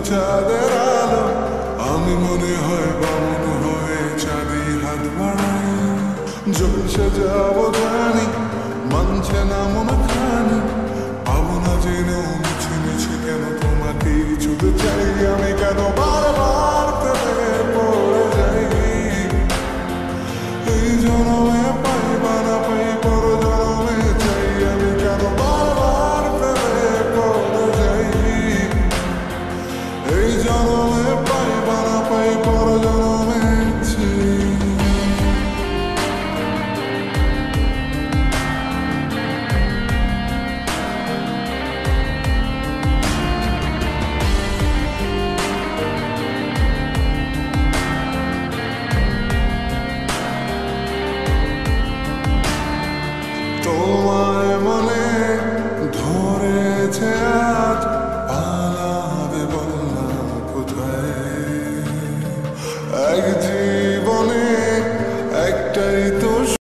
চাঁদের আলো, আমি মনে হয় বামন হয়ে চাঁদি হাত বাড়াই। জলসে যাব জানি, মানছে না মন খানি, পাবো না জেনেও মিছে মিছে কেন তোমাকে ছুতে চাই। আমি কেন বারবার প্রেমে পড়ে যাই, এই জনমে পাই বা না পাই পর জনমে চাই। আমি কেন বারবার প্রেমে পড়ে যাই, এই জনমে পাই বা না পাই পর জনমে চাই। তোমায় মনে ধরেছে আজ, পালাবে বললাম কোথায়। এক